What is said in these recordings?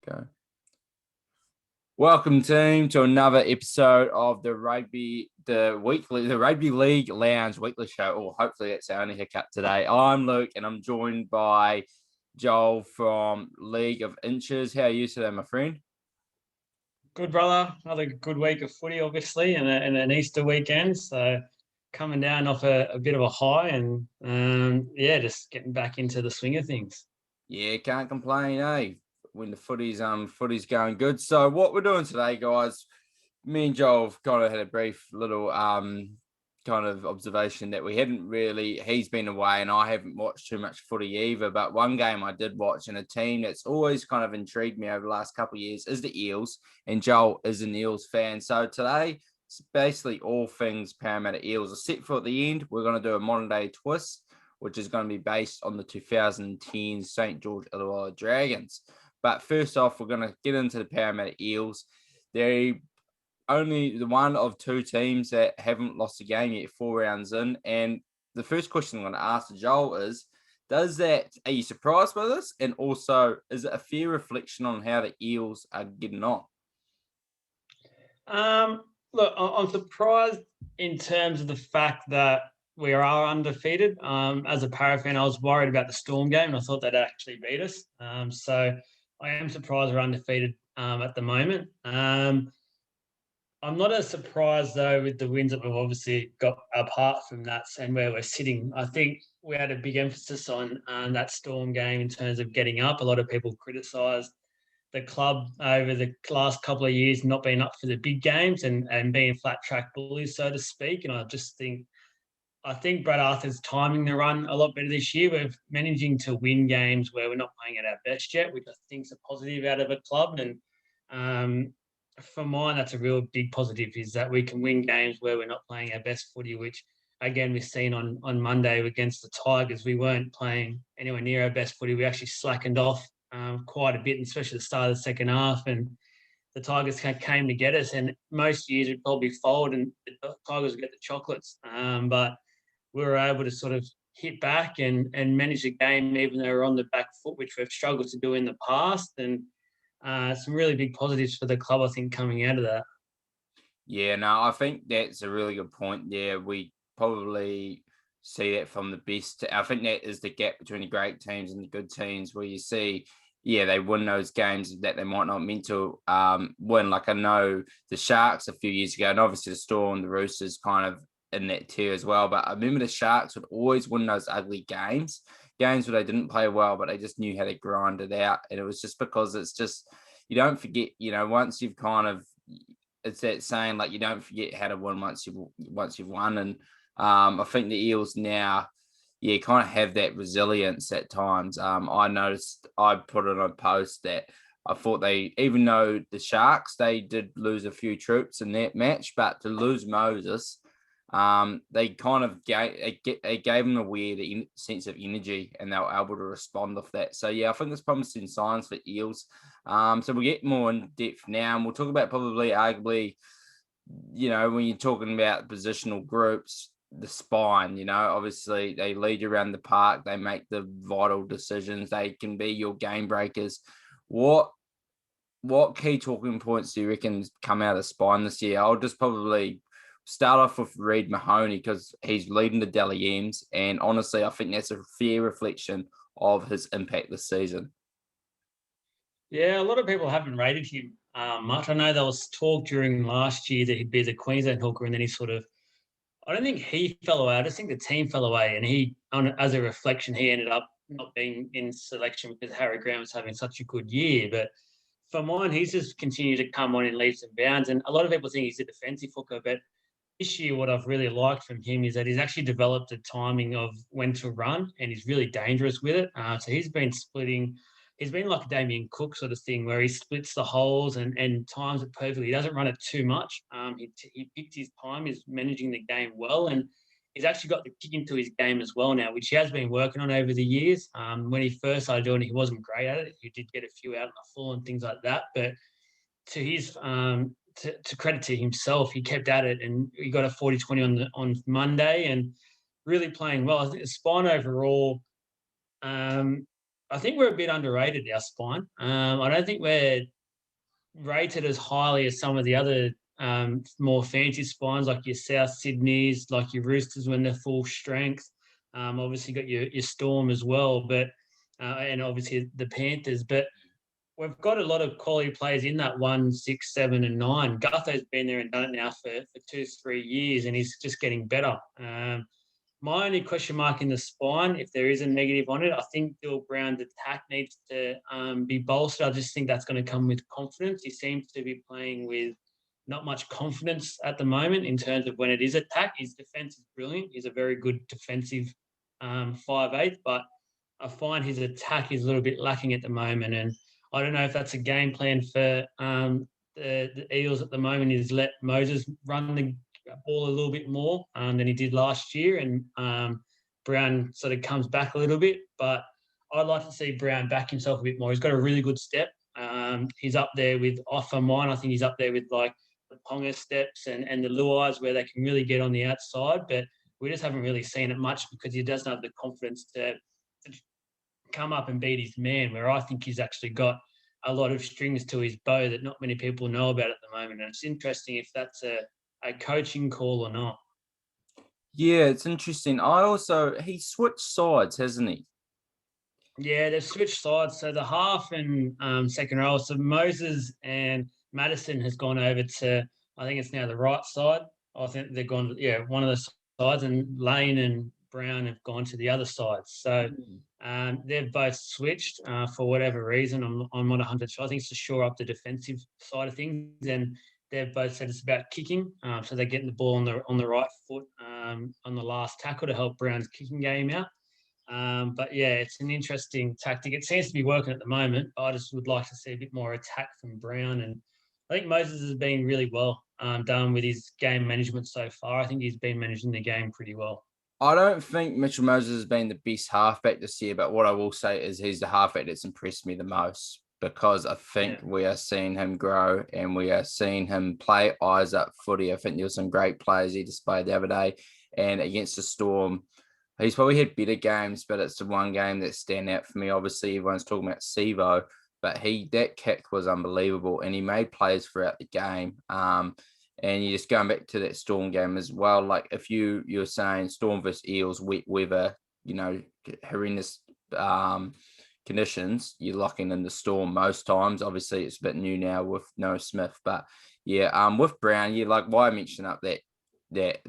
Go. Welcome, team, to another episode of the Rugby League Lounge weekly show. Or hopefully that's our only hiccup today. I'm Luke, and I'm joined by Joel from League of Inches. How are you today, my friend? Good, brother. Another good week of footy, obviously, and an Easter weekend. So coming down off a bit of a high, and just getting back into the swing of things. Yeah, can't complain, eh? When the footy's going good. So what we're doing today, guys, me and Joel have kind of had a brief little kind of observation that he's been away and I haven't watched too much footy either. But one game I did watch, and a team that's always kind of intrigued me over the last couple of years is the Eels, and Joel is an Eels fan. So today it's basically all things Parramatta Eels, except for at the end, we're going to do a modern day twist, which is going to be based on the 2010 St. George Illawarra Dragons. But first off, we're going to get into the Parramatta Eels. They're only the one of two teams that haven't lost a game yet, 4 rounds in. And the first question I'm going to ask to Joel is, are you surprised by this? And also, is it a fair reflection on how the Eels are getting on? Look, I'm surprised in terms of the fact that we are undefeated. As a Para fan, I was worried about the Storm game, and I thought they'd actually beat us. So I am surprised we're undefeated at the moment. I'm not as surprised, though, with the wins that we've obviously got apart from that and where we're sitting. I think we had a big emphasis on that Storm game in terms of getting up. A lot of people criticised the club over the last couple of years not being up for the big games and being flat track bullies, so to speak. And I think Brad Arthur's timing the run a lot better this year. We're managing to win games where we're not playing at our best yet, which I think is a positive out of a club. And for mine, that's a real big positive, is that we can win games where we're not playing our best footy, which, again, we've seen on Monday against the Tigers. We weren't playing anywhere near our best footy. We actually slackened off quite a bit, especially at the start of the second half. And the Tigers came to get us. And most years we'd probably fold and the Tigers would get the chocolates. But we were able to sort of hit back and manage the game even though we're on the back foot, which we've struggled to do in the past. And some really big positives for the club, I think, coming out of that. Yeah, no, I think that's a really good point. Yeah, we probably see that from the best. I think that is the gap between the great teams and the good teams, where you see, yeah, they win those games that they might not meant to win. Like I know the Sharks a few years ago, and obviously the Storm, the Roosters kind of in that tier as well. But I remember the Sharks would always win those ugly games where they didn't play well, but they just knew how to grind it out. And it was just because it's just, you don't forget, once you've kind of, it's that saying, like, you don't forget how to win once you've won. And I think the Eels now, yeah, kind of have that resilience at times. I noticed, I put it on a post that I thought even though the Sharks, they did lose a few troops in that match, but to lose Moses, they kind of gave them a weird sense of energy, and they were able to respond off that. So yeah, I think it's promising signs for Eels. So we'll get more in depth now, and we'll talk about probably arguably, when you're talking about positional groups, the spine, obviously they lead you around the park, they make the vital decisions, they can be your game breakers. What key talking points do you reckon come out of spine this year? I'll just probably start off with Reid Mahoney, because he's leading the Dally M's, and honestly, I think that's a fair reflection of his impact this season. Yeah, a lot of people haven't rated him much. I know there was talk during last year that he'd be the Queensland hooker, and then I don't think he fell away. I just think the team fell away, and as a reflection, he ended up not being in selection because Harry Grant was having such a good year. But for mine, he's just continued to come on in leaps and bounds, and a lot of people think he's a defensive hooker, but this year, what I've really liked from him is that he's actually developed a timing of when to run, and he's really dangerous with it. So he's been splitting. He's been like a Damien Cook sort of thing, where he splits the holes and times it perfectly. He doesn't run it too much. He picked his time. He's managing the game well, and he's actually got the kick into his game as well now, which he has been working on over the years. When he first started doing it, he wasn't great at it. He did get a few out on the full and things like that, but to his to credit to himself, he kept at it, and he got a 40-20 on Monday, and really playing well. I think the spine overall, I think we're a bit underrated, our spine. I don't think we're rated as highly as some of the other more fancy spines, like your South Sydneys, like your Roosters when they're full strength. Obviously, got your Storm as well, but and obviously the Panthers. But we've got a lot of quality players in that 1, 6, 7, and 9. Gutho's been there and done it now for 2, 3 years, and he's just getting better. My only question mark in the spine, if there is a negative on it, I think Bill Brown's attack needs to be bolstered. I just think that's going to come with confidence. He seems to be playing with not much confidence at the moment in terms of when it is attack. His defense is brilliant. He's a very good defensive 5'8", but I find his attack is a little bit lacking at the moment. And I don't know if that's a game plan for the Eels at the moment, is let Moses run the ball a little bit more than he did last year, and Brown sort of comes back a little bit. But I'd like to see Brown back himself a bit more. He's got a really good step. He's up there with Offa mine. I think he's up there with like the Ponga steps and the Luais, where they can really get on the outside. But we just haven't really seen it much because he doesn't have the confidence to come up and beat his man, where I think he's actually got a lot of strings to his bow that not many people know about at the moment. And it's interesting if that's a coaching call or not. Yeah, it's interesting. He switched sides, hasn't he? Yeah, they've switched sides. So the half and second row. So Moses and Madison has gone over to, I think it's now the right side. I think they've gone, one of the sides, and Lane and Brown have gone to the other side. So they've both switched for whatever reason. I'm not 100 sure. I think it's to shore up the defensive side of things. And they've both said it's about kicking. So they're getting the ball on the right foot on the last tackle to help Brown's kicking game out. But yeah, it's an interesting tactic. It seems to be working at the moment. I just would like to see a bit more attack from Brown. And I think Moses has been really well done with his game management so far. I think he's been managing the game pretty well. I don't think Mitchell Moses has been the best halfback this year, but what I will say is he's the halfback that's impressed me the most, because I think we are seeing him grow and we are seeing him play eyes up footy. I think there were some great plays he displayed the other day, and against the Storm, he's probably had better games, but it's the one game that stand out for me. Obviously, everyone's talking about Sivo, but that kick was unbelievable, and he made plays throughout the game. And you're just going back to that Storm game as well. Like if you're saying Storm versus Eels, wet weather, horrendous conditions, you're locking in the Storm most times. Obviously, it's a bit new now with Noah Smith, but yeah, with Brown, like why I mentioned up that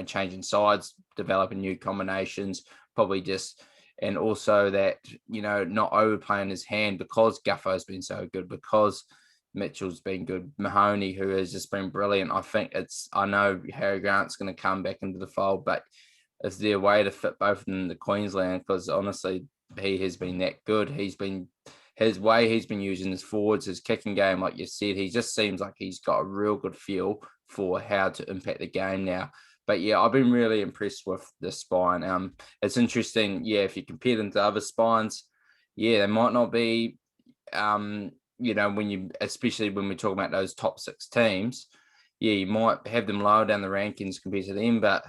changing sides, developing new combinations, probably just, and also that not overplaying his hand, because Guffo's been so good, because Mitchell's been good, Mahoney, who has just been brilliant. I know Harry Grant's going to come back into the fold, but is there a way to fit both of them in the Queensland? Because honestly, he has been that good. His way he's been using his forwards, his kicking game, like you said, he just seems like he's got a real good feel for how to impact the game now. But yeah, I've been really impressed with the spine. It's interesting, if you compare them to other spines, they might not be, especially when we talk about those top 6 teams, you might have them lower down the rankings compared to them. But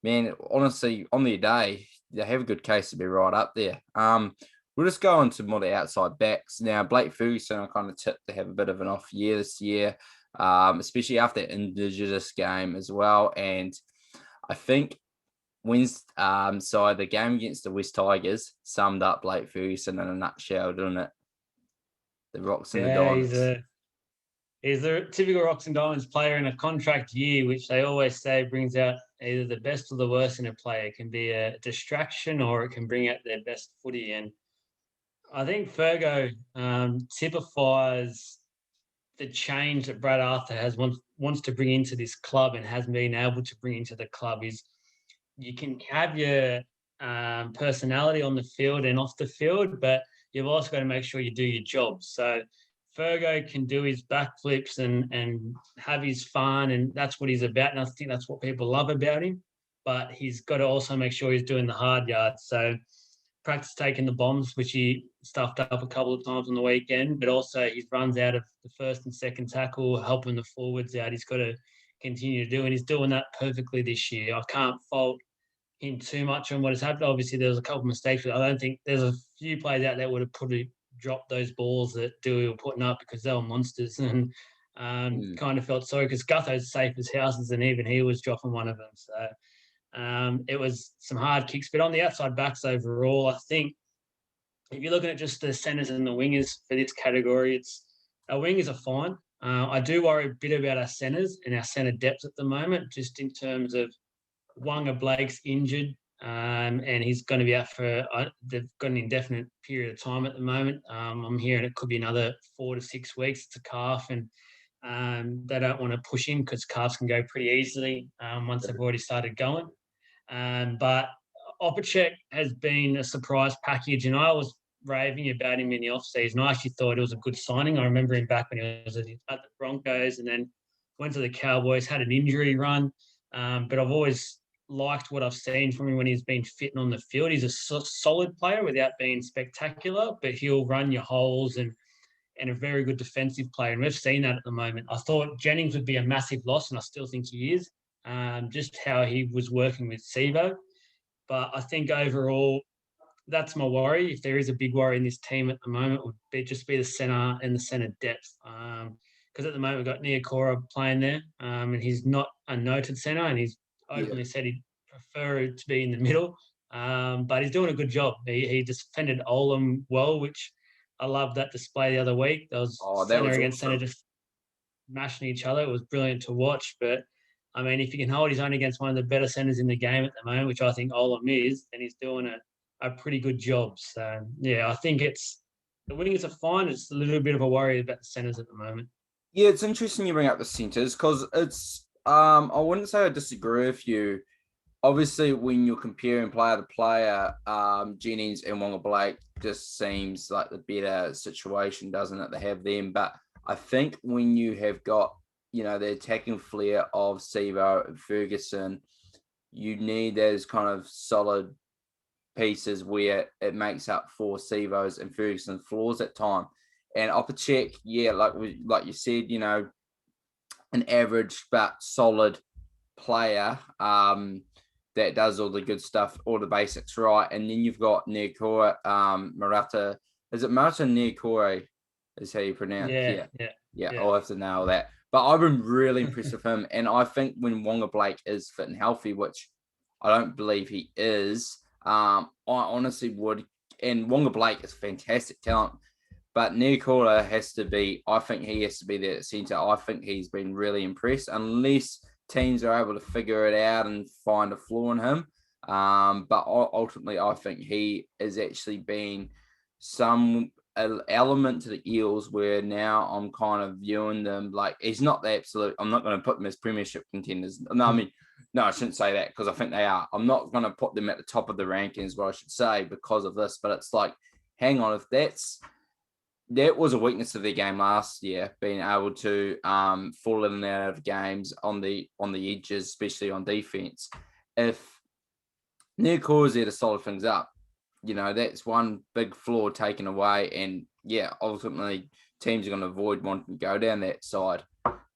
man, honestly, on their day, they have a good case to be right up there. We'll just go on to more the outside backs. Now, Blake Ferguson, I kind of tipped to have a bit of an off year this year, especially after that Indigenous game as well. And I think the game against the West Tigers summed up Blake Ferguson in a nutshell, didn't it? The Rocks and the Diamonds. He's the typical Rocks and Diamonds player in a contract year, which they always say brings out either the best or the worst in a player. It can be a distraction or it can bring out their best footy. And I think Fergo typifies the change that Brad Arthur wants to bring into this club and has been able to bring into the club. Is you can have your personality on the field and off the field, but you've also got to make sure you do your job. So Fergo can do his backflips and have his fun, and that's what he's about. And I think that's what people love about him. But he's got to also make sure he's doing the hard yards. So practice taking the bombs, which he stuffed up a couple of times on the weekend, but also he runs out of the first and second tackle, helping the forwards out. He's got to continue to do, and he's doing that perfectly this year. I can't fault him too much on what has happened. Obviously, there was a couple of mistakes, but I don't think there's a few players out there would have probably dropped those balls that Dewey were putting up because they were monsters, and kind of felt sorry because Gutho's safe as houses, and even he was dropping one of them. So it was some hard kicks, but on the outside backs overall, I think if you're looking at just the centres and the wingers for this category, it's our wingers are fine. I do worry a bit about our centres and our centre depth at the moment, just in terms of Wanga Blake's injured, and he's going to be out for they've got an indefinite period of time at the moment. I'm hearing it could be another 4 to 6 weeks. It's a calf, and they don't want to push him because calves can go pretty easily once they've already started going. But Opacek has been a surprise package, and I was raving about him in the off-season. I actually thought it was a good signing. I remember him back when he was at the Broncos and then went to the Cowboys, had an injury run. But I've always liked what I've seen from him when he's been fit and on the field. He's a solid player without being spectacular, but he'll run your holes and a very good defensive player. And we've seen that at the moment. I thought Jennings would be a massive loss, and I still think he is, just how he was working with Sivo. But I think overall, that's my worry. If there is a big worry in this team at the moment, would be just be the centre and the centre depth. Because at the moment we've got Niokora playing there, and he's not a noted centre, and he's openly said he'd prefer to be in the middle. But he's doing a good job. He defended Olam well, which I loved that display the other week. There was centre against centre just mashing each other. It was brilliant to watch. But I mean, if he can hold his own against one of the better centres in the game at the moment, which I think Olam is, then he's doing a pretty good job. So yeah, I think it's the wingers are fine. It's a little bit of a worry about the centres at the moment. Yeah, it's interesting you bring up the centres because it's I wouldn't say I disagree with you. Obviously, when you're comparing player to player, Jennings and Wonga Blake just seems like the better situation, doesn't it, to have them? But I think when you have got, the attacking flair of Sivo and Ferguson, you need those kind of solid pieces where it makes up for Sivo's and Ferguson's flaws at time. And Opacek, like you said, an average but solid player that does all the good stuff, all the basics right. And then you've got Niokora, Marata. Is it Marata Niokora? Is how you pronounce it? Yeah. I'll have to nail that. But I've been really impressed with him. And I think when Wonga Blake is fit and healthy, which I don't believe he is, I honestly would. And Wonga Blake is fantastic talent. But Niokora has to be, I think he has to be there at centre. I think he's been really impressed, unless teams are able to figure it out and find a flaw in him. But ultimately, I think he is actually been some element to the Eels where now I'm kind of viewing them like he's not the absolute. I'm not going to put them as premiership contenders. No, I shouldn't say that because I think they are. I'm not going to put them at the top of the rankings, what I should say, because of this. But it's like, hang on, if that was a weakness of their game last year, being able to fall in and out of games on the edges, especially on defense. If Niokora is there to solid things up, that's one big flaw taken away. And yeah, ultimately teams are going to avoid wanting to go down that side.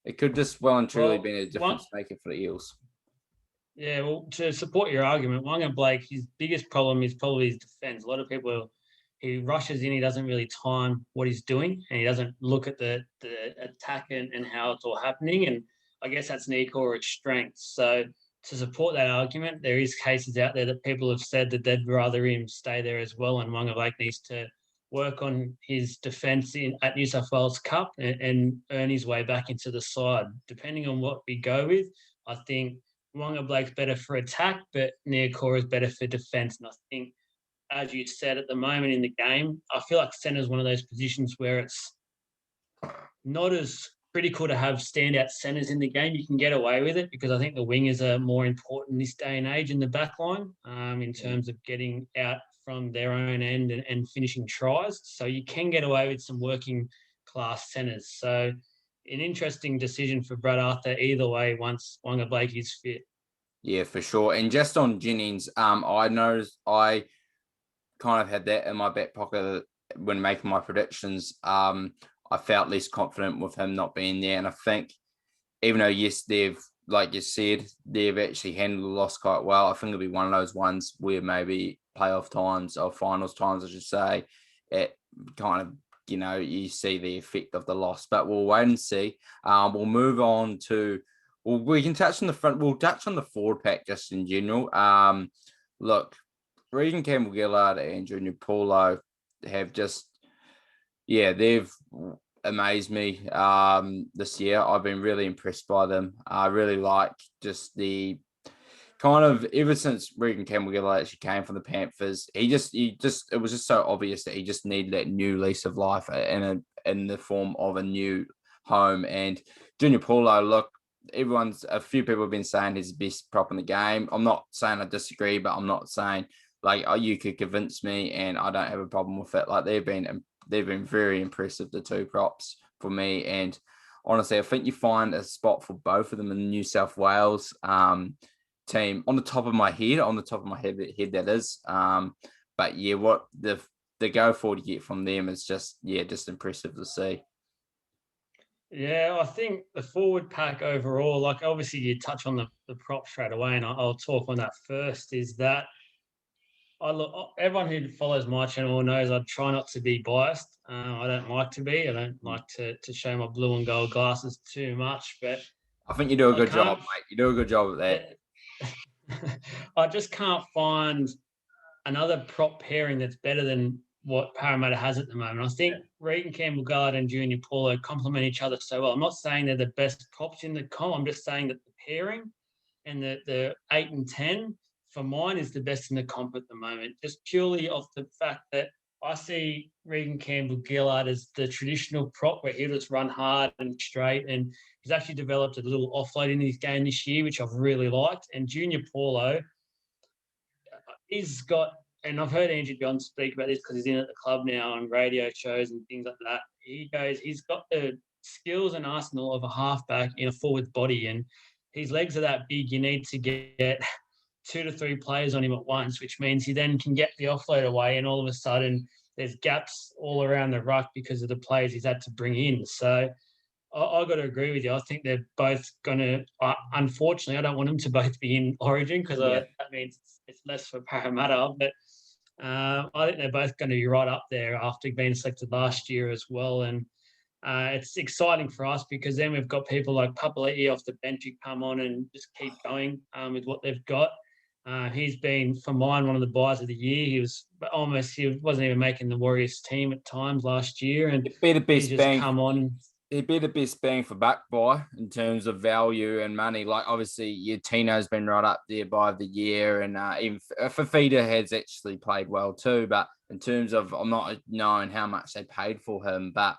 It could just well and truly be a difference maker for the Eels. Yeah, well, to support your argument, Wonga Blake, his biggest problem is probably his defence. A lot of people, he rushes in, he doesn't really time what he's doing, and he doesn't look at the attack and how it's all happening. And I guess that's Nikora's strength. So to support that argument, there is cases out there that people have said that they'd rather him stay there as well, and Wonga Blake needs to work on his defence at New South Wales Cup and earn his way back into the side. Depending on what we go with, I think Wonga Blake's better for attack, but Niokora is better for defence. And I think, as you said, at the moment in the game, I feel like centre is one of those positions where it's not as critical to have standout centres in the game. You can get away with it because I think the wingers are more important this day and age in the back line in terms of getting out from their own end and finishing tries. So you can get away with some working class centres. So an interesting decision for Brad Arthur either way once Wonga Blake is fit. Yeah, for sure. And just on Jennings, I noticed I kind of had that in my back pocket when making my predictions. I felt less confident with him not being there. And I think even though, yes, they've, like you said, they've actually handled the loss quite well. I think it'll be one of those ones where maybe playoff times or finals times, I should say, it kind of, you see the effect of the loss. But we'll wait and see. We'll move on to, well, we can touch on the front. We'll touch on the forward pack just in general. Look, Regan Campbell-Gillard and Junior Paulo have just, they've amazed me this year. I've been really impressed by them. I really like just the kind of, ever since Regan Campbell-Gillard actually came from the Panthers, it was just so obvious that he just needed that new lease of life in the form of a new home. And Junior Paulo, look, a few people have been saying he's the best prop in the game. I'm not saying I disagree, but I'm not saying like, oh, you could convince me, and I don't have a problem with it. Like, they've been very impressive, the two props for me. And honestly, I think you find a spot for both of them in the New South Wales team on the top of my head that is. But yeah, what the go forward you get from them is just impressive to see. Yeah, I think the forward pack overall, like obviously you touch on the prop straight away, and I'll talk on that first, is that everyone who follows my channel knows I try not to be biased. I don't like to be. I don't like to show my blue and gold glasses too much, but I think you do a good job, mate. You do a good job at that. I just can't find another prop pairing that's better than what Parramatta has at the moment. I think Regan Campbell-Gillard and Junior Paulo complement each other so well. I'm not saying they're the best props in the comp. I'm just saying that the pairing and the 8 and 10 for mine is the best in the comp at the moment, just purely off the fact that I see Regan Campbell-Gillard as the traditional prop where he'll just run hard and straight, and he's actually developed a little offload in his game this year, which I've really liked. And Junior Paulo, he's got, and I've heard Andrew John speak about this because he's in at the club now on radio shows and things like that. He goes, he's got the skills and arsenal of a halfback in a forward body, and his legs are that big. You need to get 2 to 3 players on him at once, which means he then can get the offload away, and all of a sudden there's gaps all around the ruck because of the players he's had to bring in. So I've got to agree with you. I think they're both going to, unfortunately, I don't want them to both be in Origin because that means it's less for Parramatta. But I think they're both going to be right up there after being selected last year as well. And it's exciting for us because then we've got people like Papali'i off the bench who come on and just keep going with what they've got. He's been, for mine, one of the buys of the year. He wasn't even making the Warriors team at times last year. And he's just come on. He'd be the best bang for buck buy in terms of value and money. Like, obviously, Tino's been right up there by the year, and even Fafita has actually played well too. But in terms of, I'm not knowing how much they paid for him, but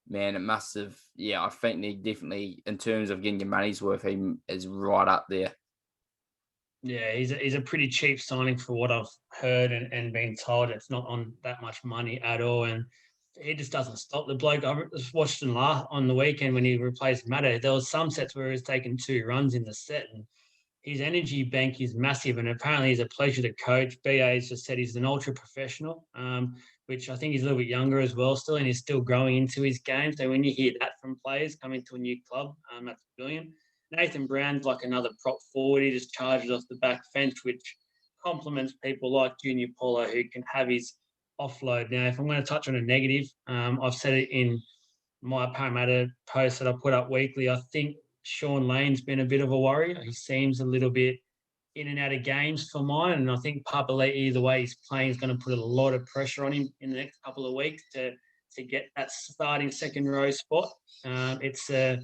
man, it must have. Yeah, I think they definitely, in terms of getting your money's worth, he is right up there. Yeah, he's a pretty cheap signing for what I've heard and been told. It's not on that much money at all, and he just doesn't stop. The bloke, I just watched him on the weekend when he replaced Matter. There was some sets where he was taking 2 runs in the set, and his energy bank is massive, and apparently he's a pleasure to coach. BA has just said he's an ultra professional, which I think he's a little bit younger as well still, and he's still growing into his game. So when you hear that from players coming to a new club, that's brilliant. Nathan Brown's like another prop forward. He just charges off the back fence, which complements people like Junior Paulo who can have his offload. Now, if I'm going to touch on a negative, I've said it in my Parramatta post that I put up weekly. I think Sean Lane's been a bit of a worry. He seems a little bit in and out of games for mine, and I think Papali'i, the way he's playing, is going to put a lot of pressure on him in the next couple of weeks to get that starting second row spot. It's a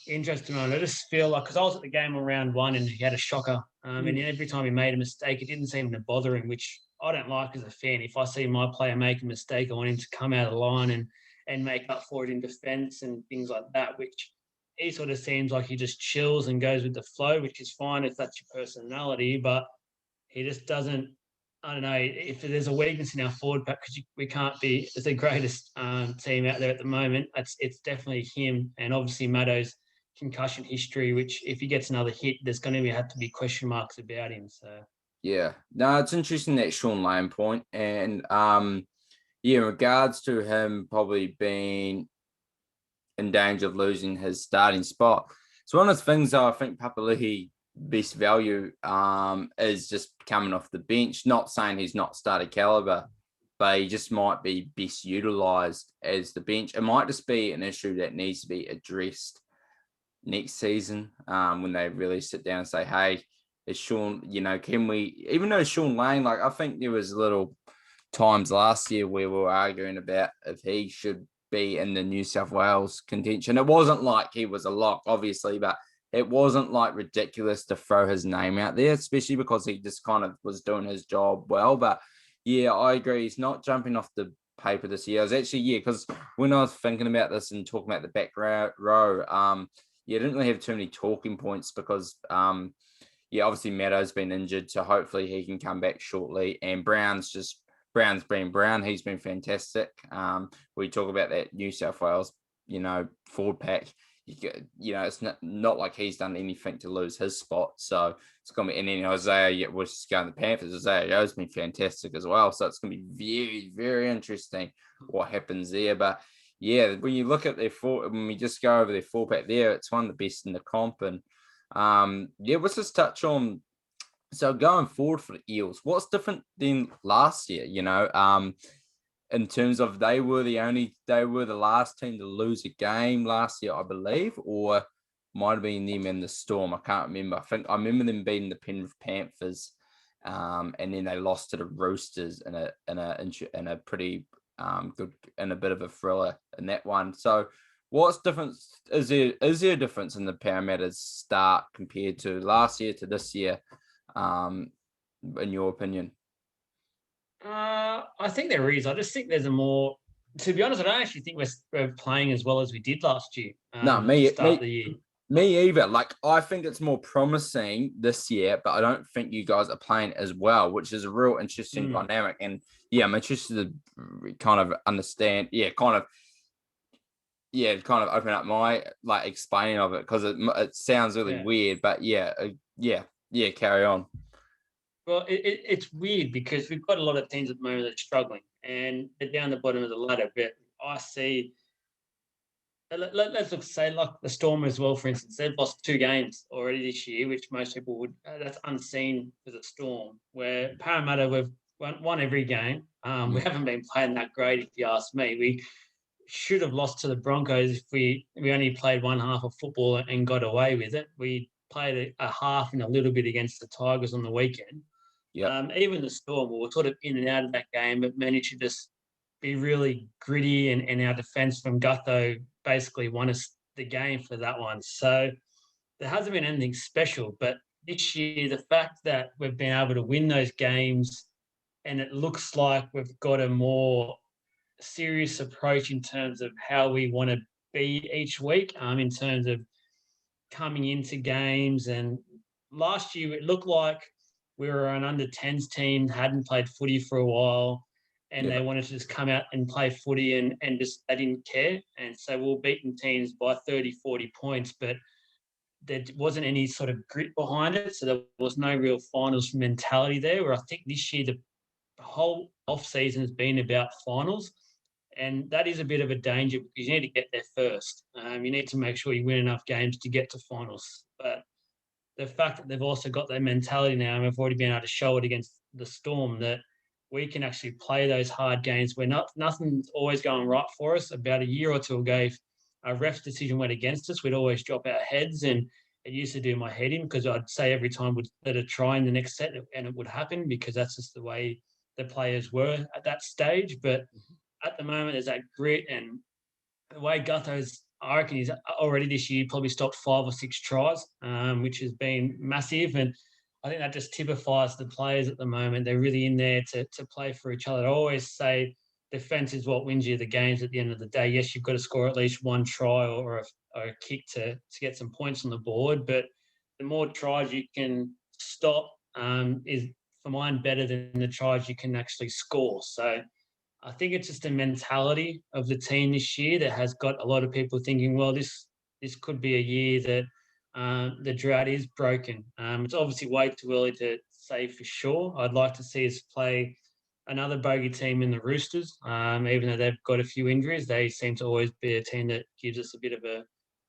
interesting one. I just feel like, because I was at the game on round 1 and he had a shocker, and every time he made a mistake, it didn't seem to bother him, which I don't like as a fan. If I see my player make a mistake, I want him to come out of the line and make up for it in defence and things like that, which he sort of seems like he just chills and goes with the flow, which is fine if that's your personality, but he just doesn't. I don't know if there's a weakness in our forward pack because we can't be the greatest team out there at the moment. It's definitely him, and obviously Maddo's concussion history, which if he gets another hit, there's going to have to be question marks about him. So yeah, no, it's interesting that Sean Lane point, and in regards to him probably being in danger of losing his starting spot, So one of the things I think Papali'i best value is just coming off the bench. Not saying he's not starter caliber, but he just might be best utilised as the bench. It might just be an issue that needs to be addressed next season when they really sit down and say, hey, is Sean, can we, even though Sean Lane, like I think there was little times last year where we were arguing about if he should be in the New South Wales contention. It wasn't like he was a lock, obviously, but it wasn't like ridiculous to throw his name out there, especially because he just kind of was doing his job well. But yeah, I agree. He's not jumping off the paper this year. I was actually, because when I was thinking about this and talking about the back row, I didn't really have too many talking points because, obviously Meadows been injured, so hopefully he can come back shortly. And Brown's been Brown. He's been fantastic. We talk about that New South Wales, forward pack. It's not like he's done anything to lose his spot. So it's going to be, and then Isaiah was just going to the Panthers. Isaiah Yo's been fantastic as well. So it's going to be very, very interesting what happens there. But yeah, when you look at when we just go over their four pack there, it's one of the best in the comp. And let's just touch on. So going forward for the Eels, what's different than last year? In terms of they were the last team to lose a game last year, I believe, or might have been them in the Storm. I can't remember. I remember them beating the Penrith Panthers, and then they lost to the Roosters in a pretty good, and a bit of a thriller in that one. So what's difference? Is there a difference in the Parramatta's start compared to last year to this year, in your opinion? I think there is. I just think there's a more. To be honest, I don't actually think we're playing as well as we did last year. No, At the start of the year. Me either. Like, I think it's more promising this year, but I don't think you guys are playing as well, which is a real interesting dynamic. And yeah, I'm interested to kind of understand. Kind of open up my explaining of it, because it sounds really weird, but carry on. Well, it's weird because we've got a lot of teams at the moment that are struggling and they're down the bottom of the ladder. But I see, let's look, say, like the Storm as well, for instance. They've lost 2 games already this year, which most people would, that's unseen for the Storm. Where Parramatta, we've won every game. We haven't been playing that great, if you ask me. We should have lost to the Broncos if we only played one half of football and got away with it. We played a half and a little bit against the Tigers on the weekend. Even the Storm, we were sort of in and out of that game, but managed to just be really gritty, and our defence from Gutho basically won us the game for that one. So there hasn't been anything special, but this year, the fact that we've been able to win those games, and it looks like we've got a more serious approach in terms of how we want to be each week, in terms of coming into games. And last year, it looked like we were an under-10s team, hadn't played footy for a while, and they wanted to just come out and play footy, and just they didn't care. And so we were beating teams by 30, 40 points, but there wasn't any sort of grit behind it. So there was no real finals mentality there, where I think this year the whole off-season has been about finals. And that is a bit of a danger because you need to get there first. You need to make sure you win enough games to get to finals. But the fact that they've also got that mentality now, and we've already been able to show it against the Storm, that we can actually play those hard games where nothing's always going right for us. About a year or two ago, if a ref's decision went against us, we'd always drop our heads, and it used to do my head in because I'd say every time we'd let it try in the next set, and it would happen because that's just the way the players were at that stage. But at the moment, there's that grit, and the way Gutho's, I reckon he's already this year probably stopped 5 or 6 tries, which has been massive. And I think that just typifies the players at the moment. They're really in there to play for each other. I always say defence is what wins you the games at the end of the day. Yes, you've got to score at least 1 try or a kick to get some points on the board, but the more tries you can stop is, for mine, better than the tries you can actually score. So I think it's just a mentality of the team this year that has got a lot of people thinking, well, this could be a year that the drought is broken. It's obviously way too early to say for sure. I'd like to see us play another bogey team in the Roosters, even though they've got a few injuries. They seem to always be a team that gives us a bit of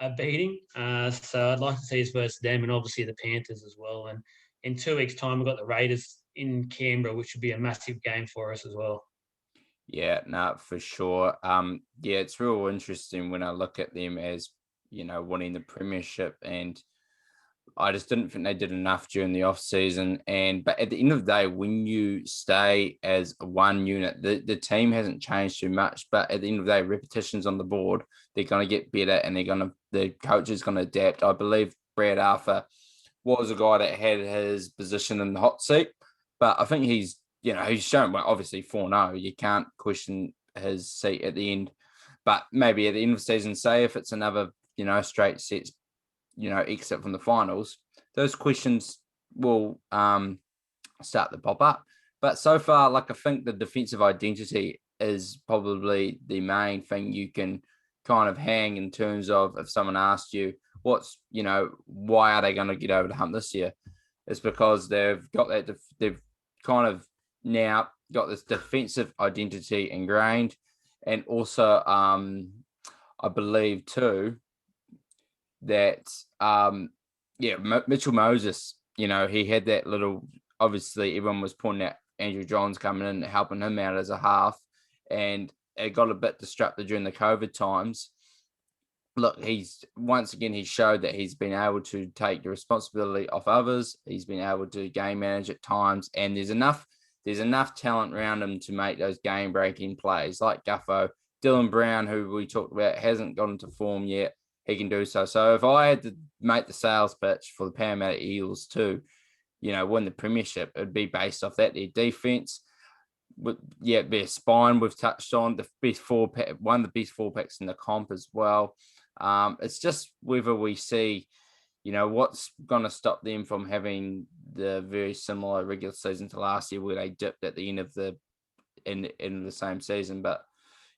a beating. So I'd like to see us versus them and obviously the Panthers as well. And in 2 weeks' time, we've got the Raiders in Canberra, which would be a massive game for us as well. Yeah, no, for sure. Yeah, it's real interesting when I look at them as, winning the premiership, and I just didn't think they did enough during the off season. But at the end of the day, when you stay as one unit, the team hasn't changed too much. But at the end of the day, repetitions on the board, they're gonna get better, and the coach is gonna adapt. I believe Brad Arthur was a guy that had his position in the hot seat, but I think he's shown, well, obviously 4-0. You can't question his seat at the end. But maybe at the end of the season, say if it's another, straight sets, exit from the finals, those questions will start to pop up. But so far, like, I think the defensive identity is probably the main thing you can kind of hang in terms of if someone asked you why are they going to get over the hump this year? It's because they've got that, they've kind of now got this defensive identity ingrained. And also, I believe too, that Mitchell Moses, he had that little, obviously everyone was pointing out Andrew Johns coming in, helping him out as a half, and it got a bit disrupted during the COVID times. Look, he showed that he's been able to take the responsibility off others. He's been able to game manage at times, and there's enough talent around him to make those game breaking plays like Guffo. Dylan Brown, who we talked about, hasn't gotten to form yet. He can do so. So if I had to make the sales pitch for the Parramatta Eels to, win the premiership, it'd be based off that. Their defense, their spine we've touched on, the best one of the best four packs in the comp as well. It's just whether we see, what's going to stop them from having the very similar regular season to last year, where they dipped at the end of the same season. But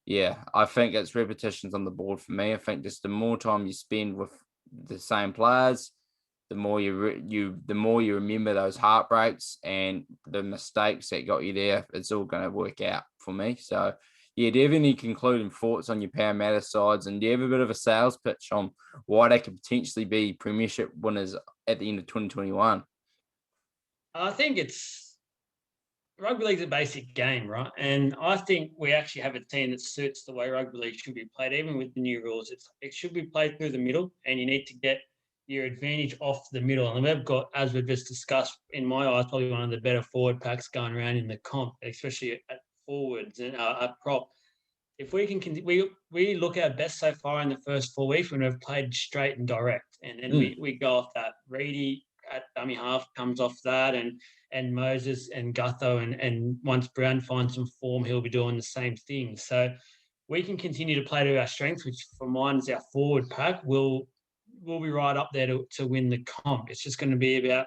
yeah, I think it's repetitions on the board for me. I think just the more time you spend with the same players, the more the more you remember those heartbreaks and the mistakes that got you there. It's all going to work out for me. So yeah, do you have any concluding thoughts on your Parramatta sides, and do you have a bit of a sales pitch on why they could potentially be premiership winners at the end of 2021? I think rugby league's a basic game, right? And I think we actually have a team that suits the way rugby league should be played, even with the new rules. It should be played through the middle, and you need to get your advantage off the middle. And we've got, as we've just discussed, in my eyes, probably one of the better forward packs going around in the comp, especially at forwards and at prop. If we can, we look our best so far in the first 4 weeks when we've played straight and direct, and then we go off that. Reedy at dummy half comes off that, and Moses and Gutho, and once Brown finds some form, he'll be doing the same thing. So we can continue to play to our strengths, which for mine is our forward pack. We'll be right up there to win the comp. It's just going to be about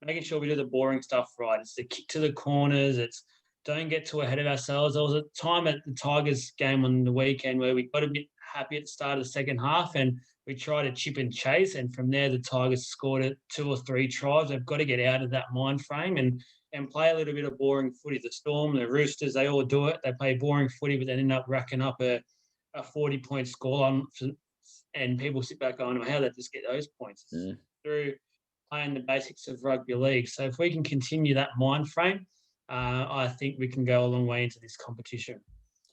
making sure we do the boring stuff right. It's the kick to the corners. It's don't get too ahead of ourselves. There was a time at the Tigers game on the weekend where we got a bit happy at the start of the second half, and we tried to chip and chase. And from there, the Tigers scored 2 or 3 tries. They've got to get out of that mind frame and play a little bit of boring footy. The Storm, the Roosters, they all do it. They play boring footy, but then end up racking up a 40-point score and people sit back going, well, how did they just get those points? Through playing the basics of rugby league. So if we can continue that mind frame, I think we can go a long way into this competition.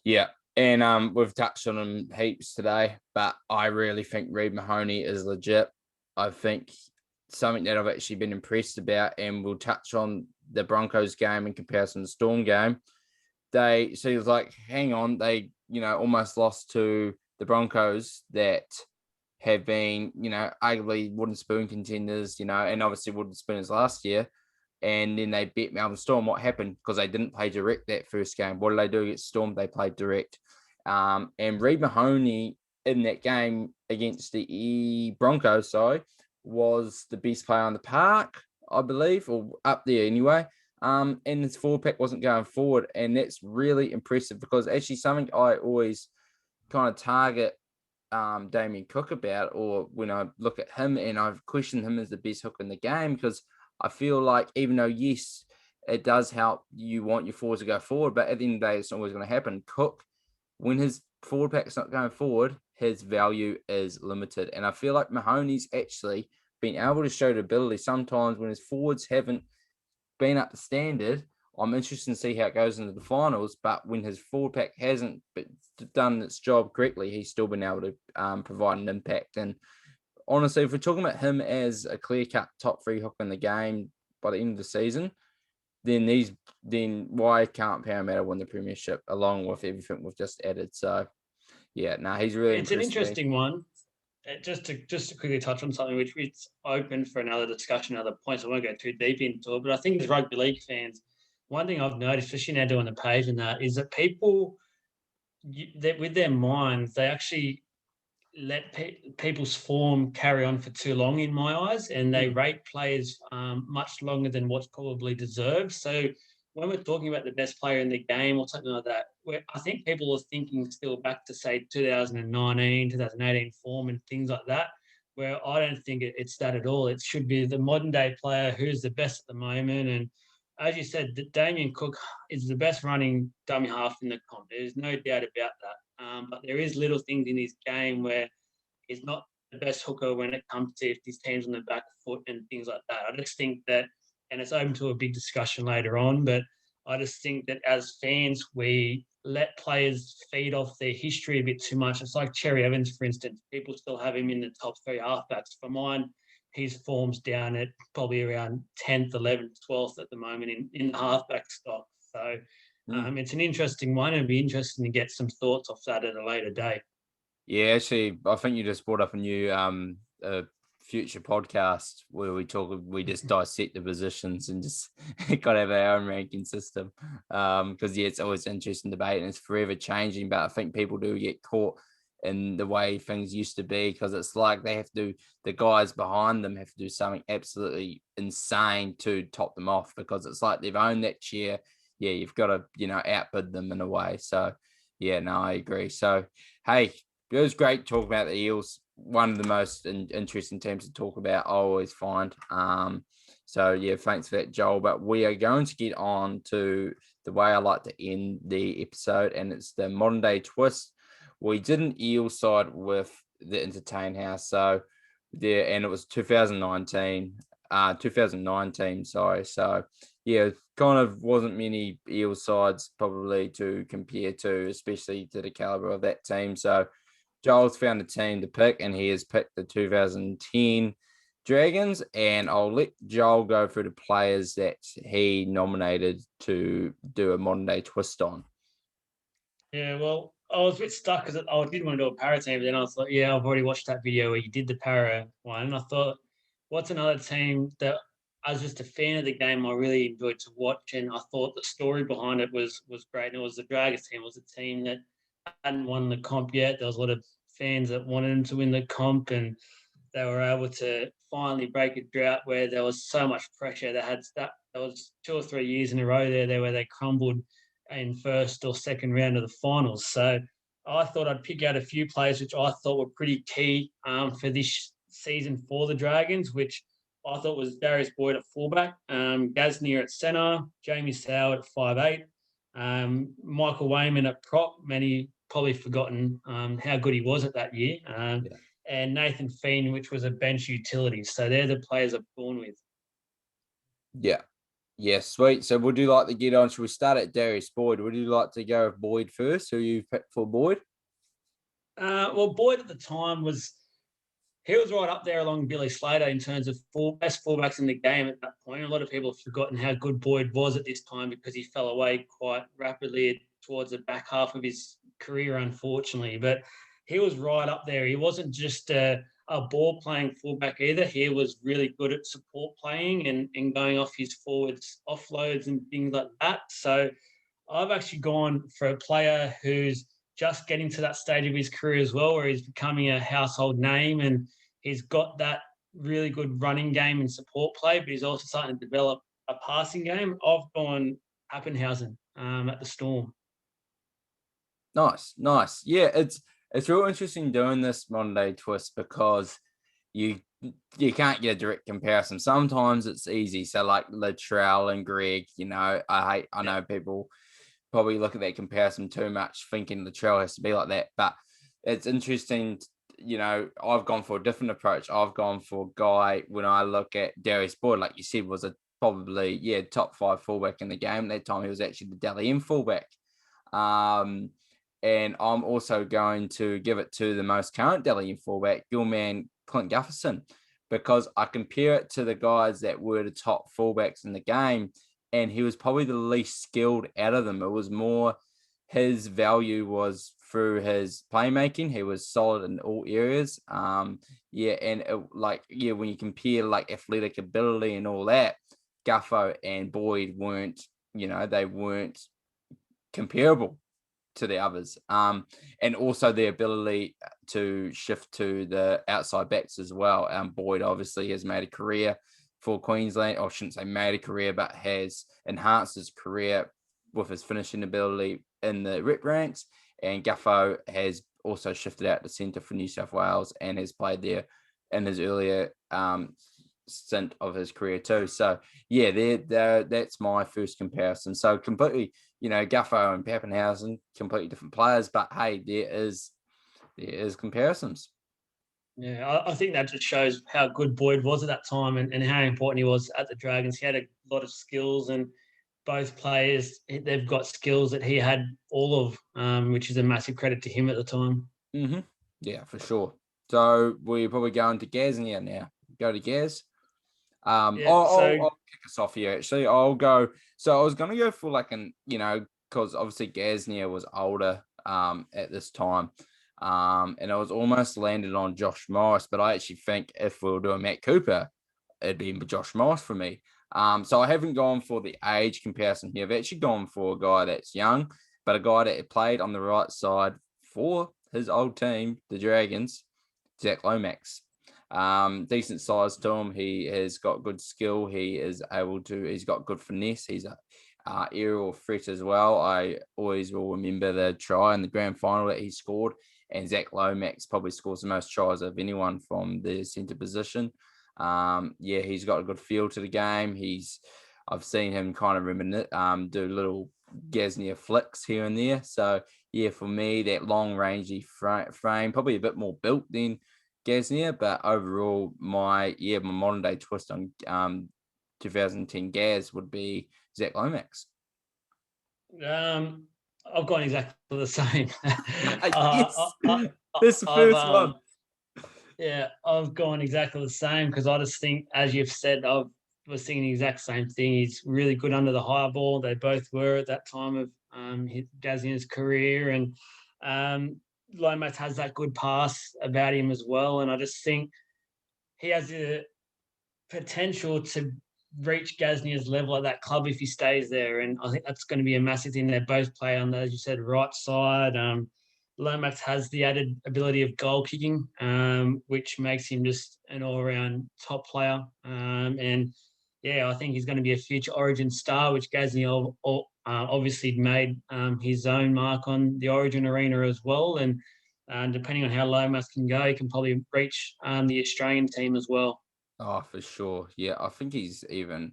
Yeah, and we've touched on him heaps today, but I really think Reid Mahoney is legit. I think something that I've actually been impressed about, and we'll touch on the Broncos game in comparison to the Storm game. It was like, hang on, they almost lost to the Broncos that have been arguably wooden spoon contenders, and obviously wooden spooners last year. And then they beat Melbourne Storm. What happened? Because they didn't play direct that first game. What did they do against Storm? They played direct. And Reid Mahoney in that game against the Broncos, was the best player on the park, I believe, or up there anyway. And his forward pack wasn't going forward. And that's really impressive, because actually something I always kind of target Damien Cook about, or when I look at him, and I've questioned him as the best hooker in the game, because I feel like, even though, yes, it does help, you want your forwards to go forward, but at the end of the day, it's not always going to happen. Cook, when his forward pack's not going forward, his value is limited. And I feel like Mahoney's actually been able to show the ability sometimes when his forwards haven't been up to standard. I'm interested to see how it goes into the finals, but when his forward pack hasn't done its job correctly, he's still been able to provide an impact. And honestly, if we're talking about him as a clear-cut top 3 hooker in the game by the end of the season, then why can't Parramatta win the premiership along with everything we've just added? So yeah, he's really It's an impressed me. interesting one. Just to quickly touch on something which is open for another discussion, other points. I won't go too deep into it, but I think as rugby league fans, one thing I've noticed, especially now doing the page and that, is that people that with their minds, they actually let people's form carry on for too long in my eyes, and they rate players much longer than what's probably deserved. So when we're talking about the best player in the game or something like that, I think people are thinking still back to say 2019, 2018 form and things like that, where I don't think it's that at all. It should be the modern day player who's the best at the moment. And as you said, Damien Cook is the best running dummy half in the comp. There's no doubt about that. But there is little things in his game where he's not the best hooker when it comes to if his team's on the back foot and things like that. I just think that, and it's open to a big discussion later on, but I just think that as fans, we let players feed off their history a bit too much. It's like Cherry Evans, for instance. People still have him in the top 3 halfbacks. For mine, his form's down at probably around 10th, 11th, 12th at the moment in the halfback stock. So it's an interesting one. It'd be interesting to get some thoughts off that at a later date. Yeah, actually, I think you just brought up a new future podcast where we just dissect the positions and just got to have our own ranking system. Because it's always an interesting debate and it's forever changing. But I think people do get caught in the way things used to be because it's like the guys behind them have to do something absolutely insane to top them off because it's like they've owned that chair. Yeah, you've got to, outbid them in a way. So yeah, no, I agree. So hey, it was great talking about the Eels. One of the most interesting teams to talk about, I always find. So, yeah, thanks for that, Joel. But we are going to get on to the way I like to end the episode, and it's the modern day twist. We did an Eel side with the Entertain House. So, there, and it was 2019, sorry. So, yeah, kind of wasn't many Eel sides probably to compare to, especially to the caliber of that team. So, Joel's found a team to pick, and he has picked the 2010 Dragons. And I'll let Joel go through the players that he nominated to do a modern day twist on. Yeah, well, I was a bit stuck because I did want to do a para team, but then I was like, yeah, I've already watched that video where you did the para one. And I thought, what's another team that I was just a fan of the game I really enjoyed to watch, and I thought the story behind it was great. And it was the Dragons team. It was a team that hadn't won the comp yet. There was a lot of fans that wanted them to win the comp, and they were able to finally break a drought where there was so much pressure. There was 2 or 3 years in a row there where they crumbled in first or second round of the finals. So I thought I'd pick out a few players which I thought were pretty key for this season for the Dragons, which I thought was Darius Boyd at fullback, Gasnier at centre, Jamie Soward at 5'8", Michael Wayman at prop. Many probably forgotten how good he was at that year. And Nathan Feen, which was a bench utility. So they're the players I've gone with. Yeah. Yeah, sweet. So would you like to get on? Should we start at Darius Boyd? Would you like to go with Boyd first? Who you picked for Boyd? Well, Boyd at the time was right up there along Billy Slater in terms of best fullbacks in the game at that point. A lot of people have forgotten how good Boyd was at this time because he fell away quite rapidly towards the back half of his career, unfortunately. But he was right up there. He wasn't just a ball playing fullback either. He was really good at support playing and going off his forwards offloads and things like that. So I've actually gone for a player who's just getting to that stage of his career as well, where he's becoming a household name and he's got that really good running game and support play, but he's also starting to develop a passing game. I've gone Appenhausen at the Storm. Nice. Yeah, it's real interesting doing this modern day twist because you can't get a direct comparison. Sometimes it's easy. So like Latrell and Greg, I know people probably look at that comparison too much, thinking Latrell has to be like that. But it's interesting. I've gone for a different approach. I've gone for a guy when I look at Darius Boyd, like you said, was a probably top 5 fullback in the game. At that time, he was actually the Dally M fullback. Um, and I'm also going to give it to the most current Dally M fullback, your man Clint Gutherson, because I compare it to the guys that were the top fullbacks in the game, and he was probably the least skilled out of them. It was more his value was through his playmaking. He was solid in all areas. And when you compare like athletic ability and all that, Guffo and Boyd weren't, they weren't comparable to the others. And also the ability to shift to the outside backs as well. Boyd obviously has made a career for Queensland, or I shouldn't say made a career, but has enhanced his career with his finishing ability in the rep ranks. And Guffo has also shifted out to centre for New South Wales and has played there in his earlier stint of his career too. So yeah, that's my first comparison. So completely, Guffo and Pappenhausen, completely different players, but hey, there is comparisons. Yeah, I think that just shows how good Boyd was at that time and how important he was at the Dragons. He had a lot of skills, and both players, they've got skills that he had all of, which is a massive credit to him at the time. Mm-hmm. Yeah, for sure. So we're probably going to Gaznia now. Go to Gaz. I'll kick us off here. Actually, I'll go. So I was going to go for like because obviously Gaznia was older at this time, and I was almost landed on Josh Morris, but I actually think if we were doing Matt Cooper, it'd be Josh Morris for me. So I haven't gone for the age comparison here. I've actually gone for a guy that's young, but a guy that played on the right side for his old team, the Dragons, Zach Lomax. Decent size to him. He has got good skill. He's got good finesse. He's a aerial threat as well. I always will remember the try in the grand final that he scored. And Zach Lomax probably scores the most tries of anyone from the centre position. He's got a good feel to the game. I've seen him kind of do little Gaznia flicks here and there. So yeah, for me, that long rangey frame, probably a bit more built than Gaznia, but overall, my modern day twist on 2010 Gaz would be Zach Lomax. I've gone exactly the same. Yes, this the first one. Yeah, I've gone exactly the same because I just think, as you've said, I was thinking the exact same thing. He's really good under the high ball. They both were at that time of Gaznia's career, and Lomax has that good pass about him as well. And I just think he has the potential to reach Gaznia's level at that club if he stays there. And I think that's going to be a massive thing. They both play on the, as you said, right side. Lomax has the added ability of goal kicking, which makes him just an all-around top player. I think he's going to be a future Origin star, which Gaznia obviously made his own mark on the Origin arena as well. And depending on how Lomax can go, he can probably reach the Australian team as well. Oh, for sure. Yeah, I think he's even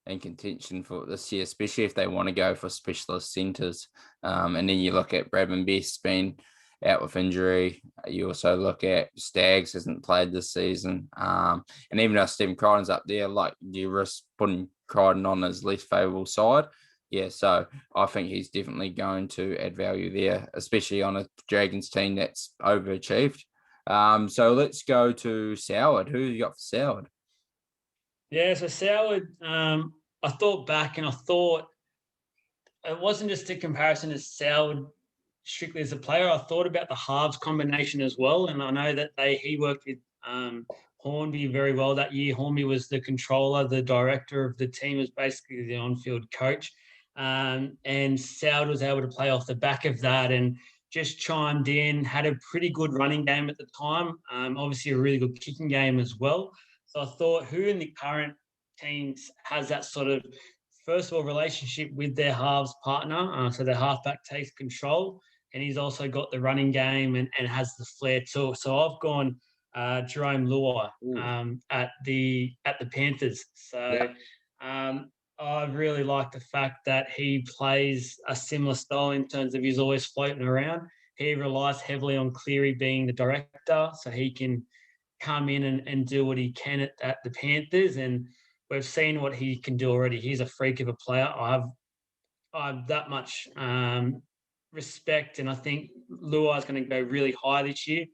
in contention for this year, especially if they want to go for specialist centres. And then you look at Bradman Best being out with injury. You also look at Staggs hasn't played this season. And even though Stephen Crichton's up there, like you risk putting Crichton on his least favourable side. Yeah, so I think he's definitely going to add value there, especially on a Dragons team that's overachieved. So let's go to Soward. Who you got for Soward? Yeah, so Soward, I thought back and I thought it wasn't just a comparison to Soward strictly as a player. I thought about the halves combination as well, and I know that he worked with Hornby very well that year. Hornby was the controller, the director of the team, was basically the on-field coach, and Soward was able to play off the back of that and just chimed in, had a pretty good running game at the time, obviously a really good kicking game as well. So I thought, who in the current teams has that sort of, first of all, relationship with their halves partner? So their halfback takes control, and he's also got the running game and has the flair too. So I've gone Jerome Luai at the Panthers. So I really like the fact that he plays a similar style in terms of he's always floating around. he relies heavily on Cleary being the director, so he can come in and do what he can at the Panthers. And we've seen what he can do already. He's a freak of a player. I have that much respect, and I think Luai is going to go really high this year.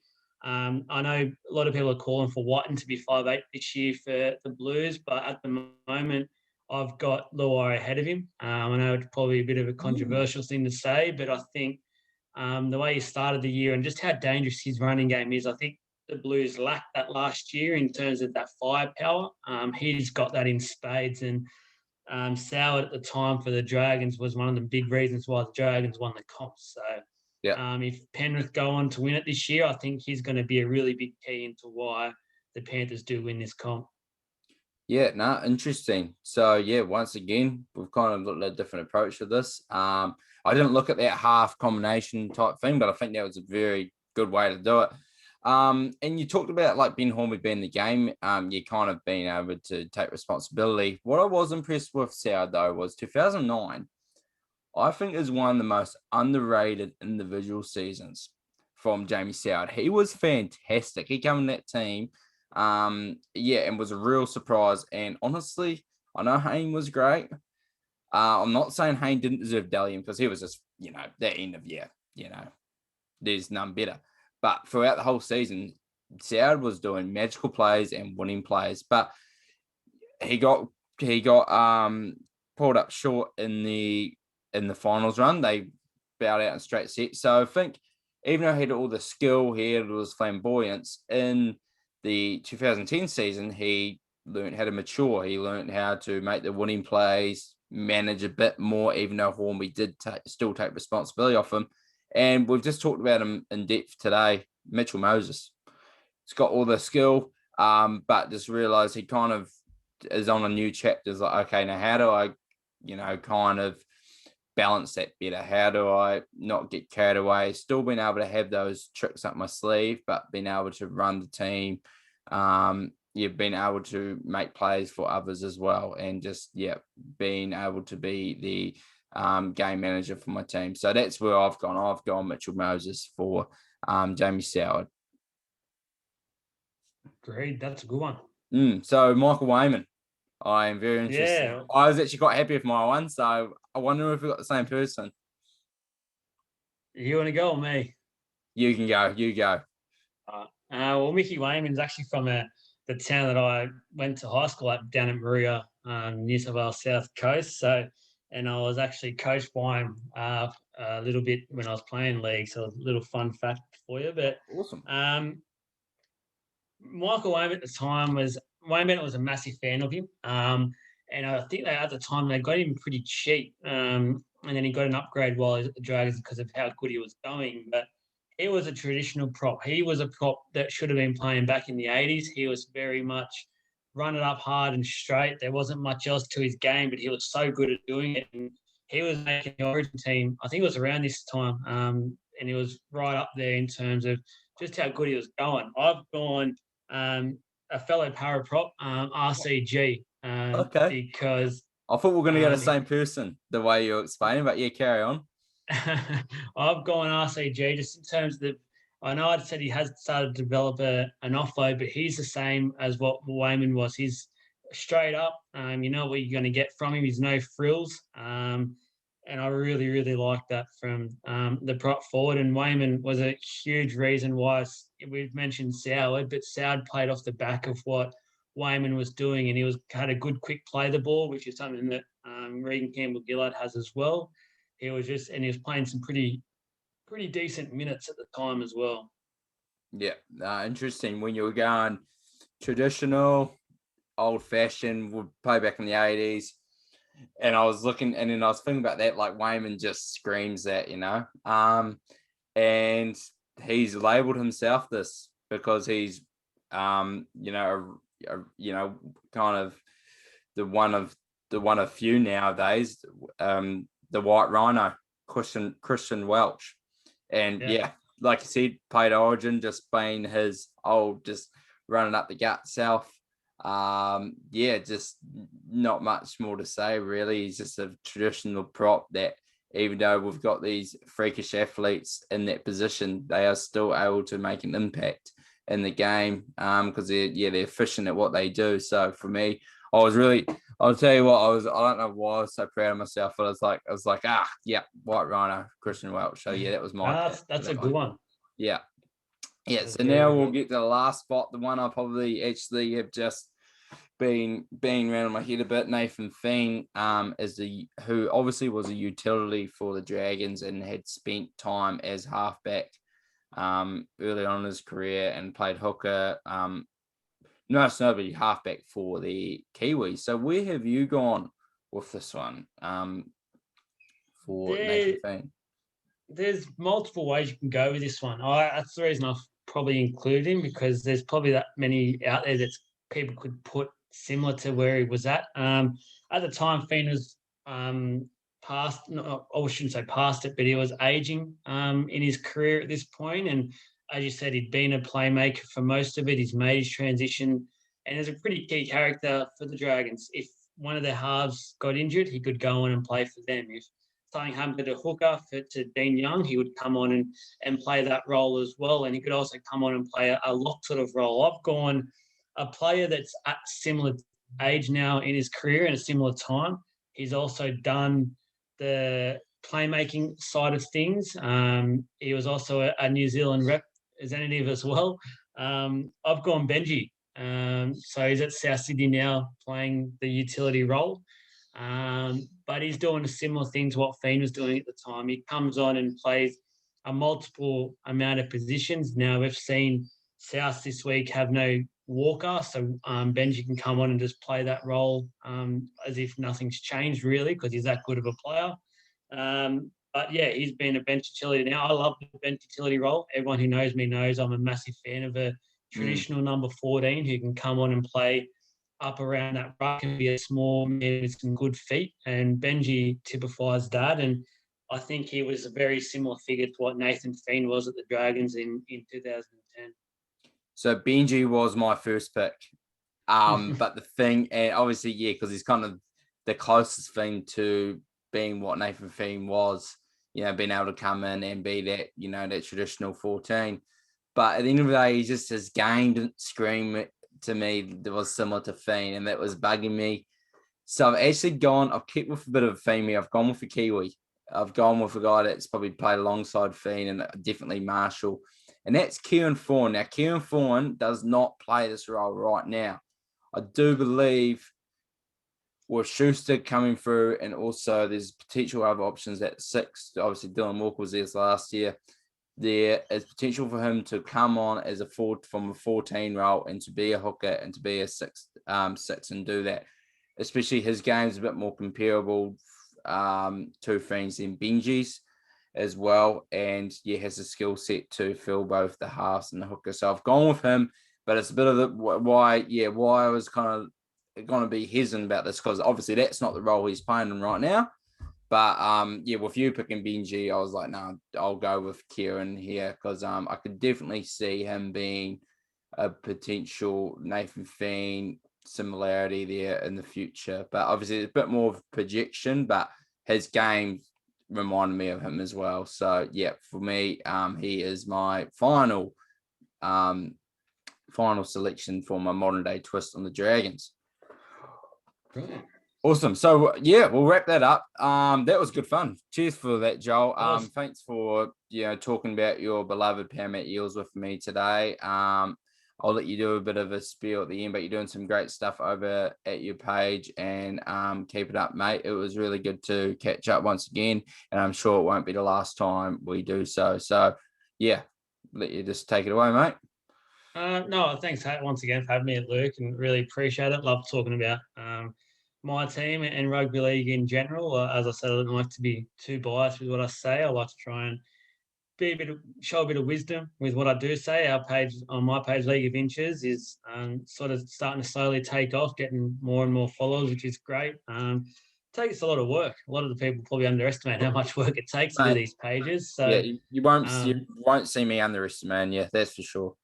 I know a lot of people are calling for Whiten to be 5'8" this year for the Blues, but at the moment, I've got Luai ahead of him. I know it's probably a bit of a controversial thing to say, but I think the way he started the year and just how dangerous his running game is, I think the Blues lacked that last year in terms of that firepower. He's got that in spades, and Soward at the time for the Dragons was one of the big reasons why the Dragons won the comp. So Yeah. if Penrith go on to win it this year, I think he's going to be a really big key into why the Panthers do win this comp. Yeah, no, interesting. So yeah, once again, we've kind of looked at a different approach to this. I didn't look at that half combination type thing, but I think that was a very good way to do it. And you talked about like Ben Hornby being the game. You kind of being able to take responsibility. What I was impressed with Soward though was 2009. I think is one of the most underrated individual seasons from Jamie Soward. He was fantastic. He came in that team, and was a real surprise. And honestly, I know Hayne was great. I'm not saying Hayne didn't deserve Dalian because he was just, the end of year, there's none better. But throughout the whole season, Soward was doing magical plays and winning plays. But he got pulled up short in the finals run. They bowed out in straight sets. So I think even though he had all the skill, he had all his flamboyance in the 2010 season, he learned how to mature. He learned how to make the winning plays, manage a bit more, even though Hornby did still take responsibility off him. And we've just talked about him in depth today, Mitchell Moses. He's got all the skill, but just realised he kind of is on a new chapter. It's like, okay, now how do I, kind of balance that better? How do I not get carried away? Still being able to have those tricks up my sleeve, but being able to run the team. You've been able to make plays for others as well, and just being able to be the game manager for my team. So that's where I've gone. I've gone Mitchell Moses for Jamie Soward. Great, that's a good one. So Michael Wayman, I am very interested. Yeah. I was actually quite happy with my one, so I wonder if we got the same person. You want to go or me? You can go. You go. Well, Mickey Wayman's actually from the town that I went to high school at, down at Maria, New South Wales South Coast. So, and I was actually coached by him a little bit when I was playing league. So, a little fun fact for you. But Awesome. Michael Wayman at the time was a massive fan of him. And I think at the time they got him pretty cheap. And then he got an upgrade while he was at the Dragons because of how good he was going. But he was a traditional prop. He was a prop that should have been playing back in the 80s. He was very much run it up hard and straight. There wasn't much else to his game, but he was so good at doing it. And he was making the Origin team, I think it was around this time, and he was right up there in terms of just how good he was going. I've gone a fellow para prop, RCG, Okay. because I thought we were going to go the same person the way you're explaining, but yeah, carry on. I've gone RCG just in terms of I know I said he has started to develop an offload, but he's the same as what Wayman was. He's straight up. You know what you're going to get from him. He's no frills. And I really, really like that from the prop forward. And Wayman was a huge reason why we've mentioned Soward, but Soward played off the back of what Wayman was doing, and he had a good quick play the ball, which is something that Regan Campbell-Gillard has as well. He was playing some pretty decent minutes at the time as well. Yeah, interesting. When you were going traditional, old-fashioned, would play back in the 80s, and I was looking, and then I was thinking about that, like Wayman just screams that, and he's labelled himself this because he's, kind of the one of few nowadays, the White Rhino, Christian Welch. And like you said, played Origin, just being his old, just running up the gut self. Just not much more to say, really. He's just a traditional prop that even though we've got these freakish athletes in that position, they are still able to make an impact in the game because they're efficient at what they do. So for me, I'll tell you what, I don't know why I was so proud of myself, but I was like, White Rhino, Christian Welch. So yeah, that was my pick for That's a that good one. one. Yeah. Yeah. That's So very, now very we'll good. get to the last spot, the one I probably actually have just been around in my head a bit. Nathan Feen who obviously was a utility for the Dragons and had spent time as halfback early on in his career and played hooker. Most notably halfback for the Kiwis. So where have you gone with this one for Nathan There, Feen? there's multiple ways you can go with this one. That's the reason I've probably included him, because there's probably that many out there that people could put similar to where he was at. At the time, Finn was past, no, I shouldn't say past it, but he was aging in his career at this point. And as you said, he'd been a playmaker for most of it. He's made his transition and is a pretty key character for the Dragons. If one of their halves got injured, he could go on and play for them. If something happened to hooker to Dean Young, he would come on and play that role as well. And he could also come on and play a lock sort of role. I've gone a player that's at similar age now in his career and a similar time. He's also done the playmaking side of things. He was also a New Zealand representative as well. I've gone Benji. So he's at South Sydney now playing the utility role. But he's doing a similar thing to what Fiend was doing at the time. He comes on and plays a multiple amount of positions. Now we've seen South this week have no Walker, so Benji can come on and just play that role as if nothing's changed really, because he's that good of a player. But yeah, he's been a bench utility now. I love the bench utility role. Everyone who knows me knows I'm a massive fan of a traditional number 14 who can come on and play up around that ruck and be a small man with some good feet. And Benji typifies that. And I think he was a very similar figure to what Nathan Feen was at the Dragons in 2010. So Benji was my first pick. But the thing, and obviously, yeah, because he's kind of the closest thing to being what Nathan Feen was, being able to come in and be that, that traditional 14. But at the end of the day, his game didn't scream to me that was similar to Feen, and that was bugging me. So I've actually I've kept with a bit of a theme here. I've gone with a Kiwi. I've gone with a guy that's probably played alongside Feen and definitely Marshall. And that's Kieran Thorne. Now, Kieran Thorne does not play this role right now. I do believe with Schuster coming through, and also there's potential other options at 6. Obviously, Dylan Walker was there last year. There is potential for him to come on as from a 14 role and to be a hooker and to be a 6 and do that. Especially his game's a bit more comparable to Fiends than Benji's as well, and has a skill set to fill both the halves and the hooker. So I've gone with him, but it's a bit of why I was kind of going to be hesitant about this, because obviously that's not the role he's playing in right now. But with you picking Benji, I was like, no, I'll go with Kieran here, because I could definitely see him being a potential Nathan Feen similarity there in the future. But obviously it's a bit more of projection, but his game reminded me of him as well. So yeah, for me, he is my final selection for my modern day twist on the Dragons. Brilliant. Awesome. So yeah, we'll wrap that up. That was good fun. Cheers for that, Joel. Thanks for talking about your beloved Parramatta Eels with me today. I'll let you do a bit of a spiel at the end, but you're doing some great stuff over at your page, and keep it up, mate. It was really good to catch up once again, and I'm sure it won't be the last time we do so. So yeah, let you just take it away, mate. No, thanks once again for having me, Luke, and really appreciate it. Love talking about my team and rugby league in general. As I said, I don't like to be too biased with what I say. I like to try and show a bit of wisdom with what I do say. Our page on my page, League of Inches, is sort of starting to slowly take off, getting more and more followers, which is great. takes a lot of work. A lot of the people probably underestimate how much work it takes to do Mate, these pages. yeah, So, you um, won't see me underestimate. Yeah, that's for sure.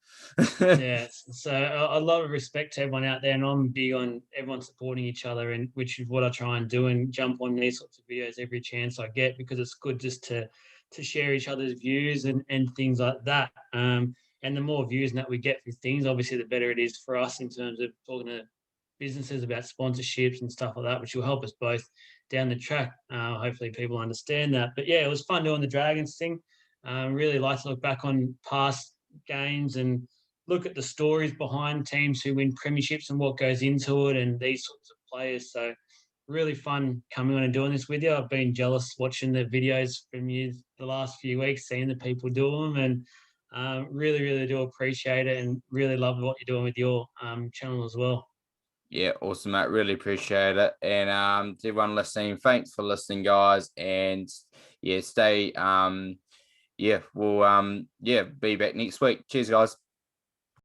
yeah, so a lot of respect to everyone out there, and I'm big on everyone supporting each other, and which is what I try and do, and jump on these sorts of videos every chance I get because it's good just to share each other's views and things like that. And the more views that we get for things, obviously, the better it is for us in terms of talking to businesses about sponsorships and stuff like that, which will help us both down the track. Hopefully, people understand that. But yeah, it was fun doing the Dragons thing. Really like to look back on past games and look at the stories behind teams who win premierships and what goes into it and these sorts of players. So really fun coming on and doing this with you. I've been jealous watching the videos from you the last few weeks, seeing the people do them, and really, really do appreciate it and really love what you're doing with your channel as well. Yeah, awesome, mate. Really appreciate it. And to everyone listening, thanks for listening, guys. And yeah, stay. Yeah, we'll be back next week. Cheers, guys.